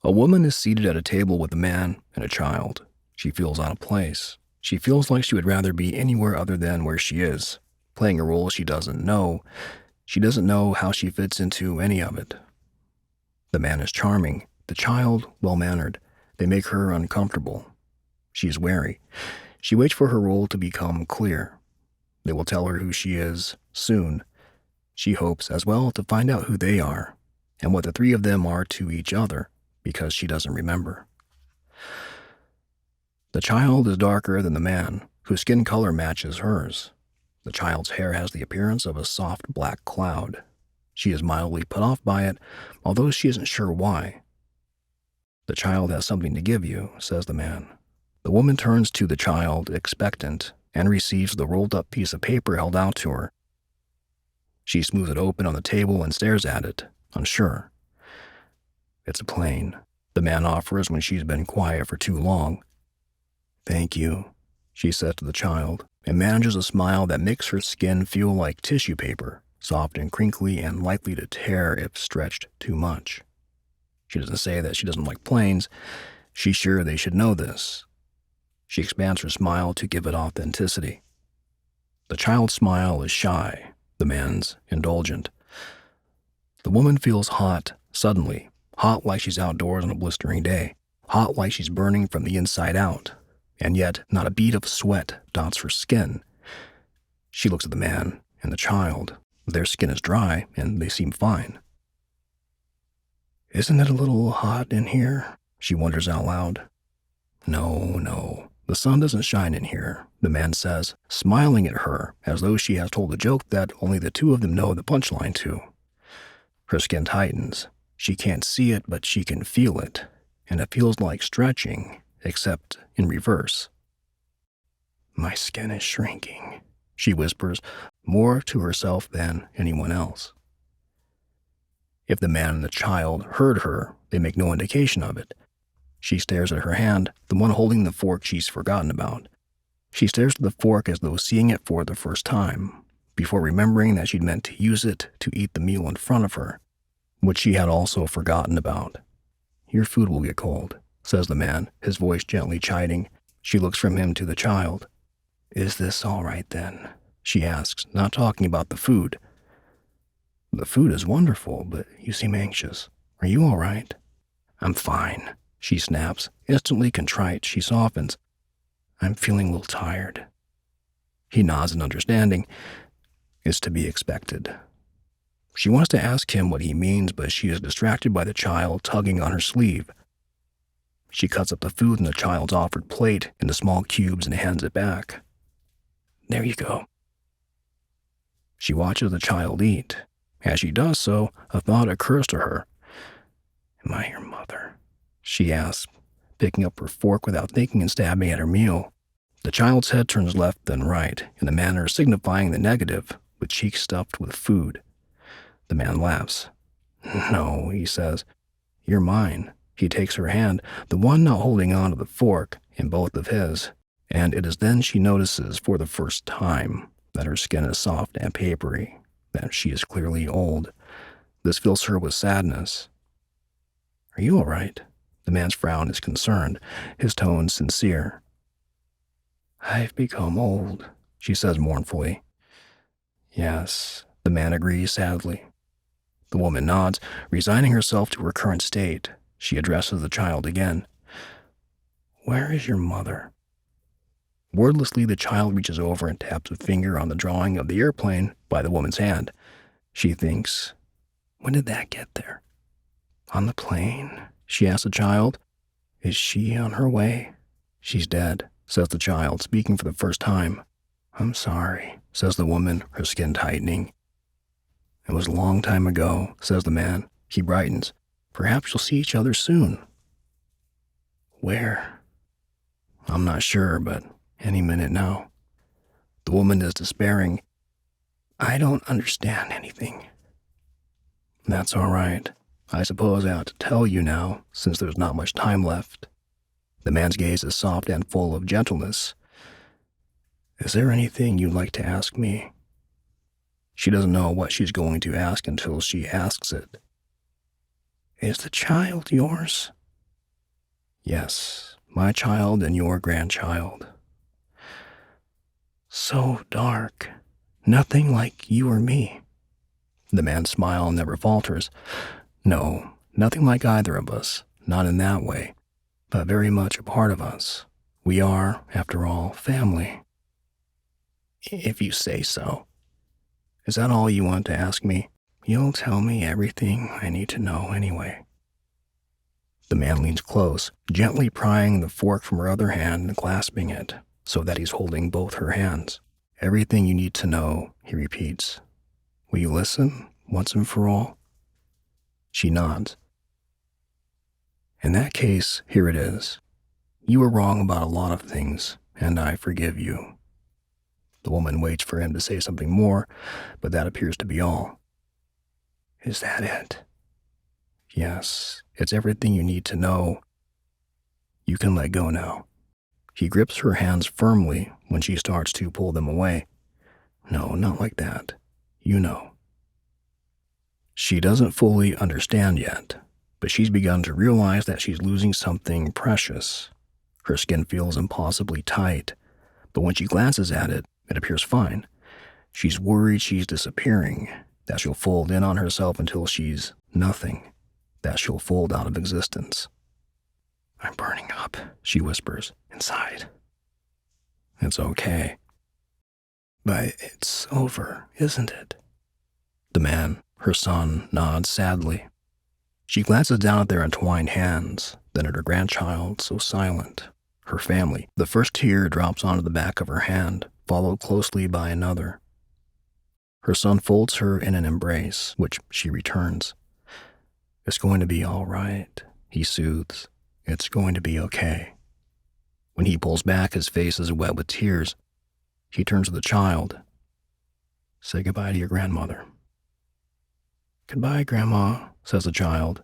A woman is seated at a table with a man and a child. She feels out of place. She feels like she would rather be anywhere other than where she is, playing a role she doesn't know. She doesn't know how she fits into any of it. The man is charming, the child well-mannered. They make her uncomfortable. She is wary. She waits for her role to become clear. They will tell her who she is soon. She hopes as well to find out who they are and what the three of them are to each other, because she doesn't remember. The child is darker than the man, whose skin color matches hers. The child's hair has the appearance of a soft black cloud. She is mildly put off by it, although she isn't sure why. The child has something to give you, says the man. The woman turns to the child, expectant, and receives the rolled-up piece of paper held out to her. She smooths it open on the table and stares at it, unsure. It's a plane, the man offers when she's been quiet for too long. Thank you, she says to the child, and manages a smile that makes her skin feel like tissue paper, soft and crinkly and likely to tear if stretched too much. She doesn't say that she doesn't like planes. She's sure they should know this. She expands her smile to give it authenticity. The child's smile is shy, the man's indulgent. The woman feels hot suddenly, hot like she's outdoors on a blistering day, hot like she's burning from the inside out, and yet not a bead of sweat dots her skin. She looks at the man and the child. Their skin is dry, and they seem fine. Isn't it a little hot in here? She wonders out loud. No, the sun doesn't shine in here, the man says, smiling at her as though she has told a joke that only the two of them know the punchline to. Her skin tightens. She can't see it, but she can feel it, and it feels like stretching, except in reverse. My skin is shrinking, she whispers, more to herself than anyone else. If the man and the child heard her, they make no indication of it. She stares at her hand, the one holding the fork she's forgotten about. She stares at the fork as though seeing it for the first time, before remembering that she'd meant to use it to eat the meal in front of her, which she had also forgotten about. Your food will get cold, says the man, his voice gently chiding. She looks from him to the child. Is this all right then? She asks, not talking about the food. The food is wonderful, but you seem anxious. Are you all right? I'm fine, she snaps. Instantly contrite, she softens. I'm feeling a little tired. He nods in understanding. It's to be expected. She wants to ask him what he means, but she is distracted by the child tugging on her sleeve. She cuts up the food in the child's offered plate into small cubes and hands it back. There you go. She watches the child eat. As she does so, a thought occurs to her. Am I your mother? She asks, picking up her fork without thinking and stabbing at her meal. The child's head turns left then right, in a manner signifying the negative, with cheeks stuffed with food. The man laughs. No, he says. You're mine. He takes her hand, the one not holding on to the fork, in both of his, and it is then she notices for the first time that her skin is soft and papery, that she is clearly old. This fills her with sadness. Are you all right? The man's frown is concerned, his tone sincere. I've become old, she says mournfully. Yes, the man agrees sadly. The woman nods, resigning herself to her current state. She addresses the child again. Where is your mother? Wordlessly, the child reaches over and taps a finger on the drawing of the airplane by the woman's hand. She thinks, when did that get there? On the plane? She asks the child. Is she on her way? She's dead, says the child, speaking for the first time. I'm sorry, says the woman, her skin tightening. It was a long time ago, says the man. He brightens. Perhaps you'll see each other soon. Where? I'm not sure, but any minute now. The woman is despairing. I don't understand anything. That's all right. I suppose I ought to tell you now, since there's not much time left. The man's gaze is soft and full of gentleness. Is there anything you'd like to ask me? She doesn't know what she's going to ask until she asks it. Is the child yours? Yes, my child and your grandchild. So dark. Nothing like you or me. The man's smile never falters. No, nothing like either of us, not in that way, but very much a part of us. We are, after all, family. If you say so. Is that all you want to ask me? You'll tell me everything I need to know anyway. The man leans close, gently prying the fork from her other hand and clasping it, so that he's holding both her hands. Everything you need to know, he repeats. Will you listen, once and for all? She nods. In that case, here it is. You were wrong about a lot of things, and I forgive you. The woman waits for him to say something more, but that appears to be all. Is that it? Yes, it's everything you need to know. You can let go now. He grips her hands firmly when she starts to pull them away. No, not like that. You know. She doesn't fully understand yet, but she's begun to realize that she's losing something precious. Her skin feels impossibly tight, but when she glances at it, it appears fine. She's worried she's disappearing, that she'll fold in on herself until she's nothing, that she'll fold out of existence. I'm burning up, she whispers, inside. It's okay. But it's over, isn't it? The man, her son, nods sadly. She glances down at their entwined hands, then at her grandchild, so silent, her family. The first tear drops onto the back of her hand, followed closely by another. Her son folds her in an embrace, which she returns. It's going to be all right, he soothes. It's going to be okay. When he pulls back, his face is wet with tears. He turns to the child. Say goodbye to your grandmother. Goodbye, Grandma, says the child.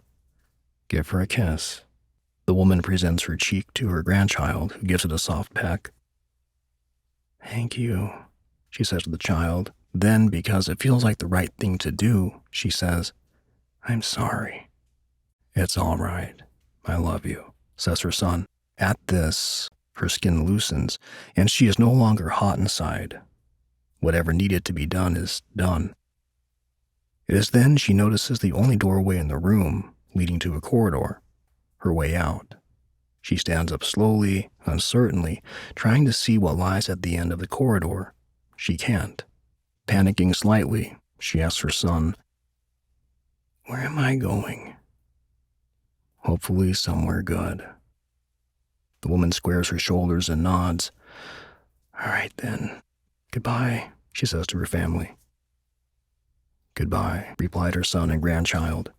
Give her a kiss. The woman presents her cheek to her grandchild, who gives it a soft peck. Thank you, she says to the child. Then, because it feels like the right thing to do, she says, I'm sorry. It's all right. I love you, says her son. At this, her skin loosens, and she is no longer hot inside. Whatever needed to be done is done. It is then she notices the only doorway in the room, leading to a corridor, her way out. She stands up slowly, uncertainly, trying to see what lies at the end of the corridor. She can't. Panicking slightly, she asks her son, Where am I going? Hopefully somewhere good. The woman squares her shoulders and nods. All right then. Goodbye, she says to her family. Goodbye, replied her son and grandchild.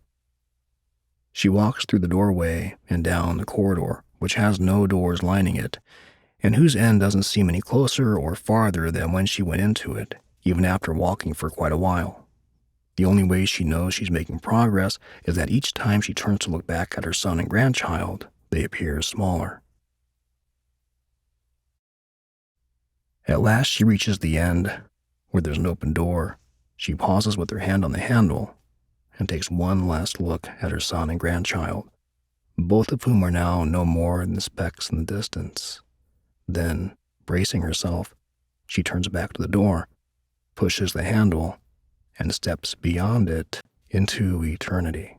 She walks through the doorway and down the corridor, which has no doors lining it, and whose end doesn't seem any closer or farther than when she went into it, even after walking for quite a while. The only way she knows she's making progress is that each time she turns to look back at her son and grandchild, they appear smaller. At last she reaches the end, where there's an open door. She pauses with her hand on the handle and takes one last look at her son and grandchild, both of whom are now no more than specks in the distance. Then, bracing herself, she turns back to the door, pushes the handle, and steps beyond it into eternity.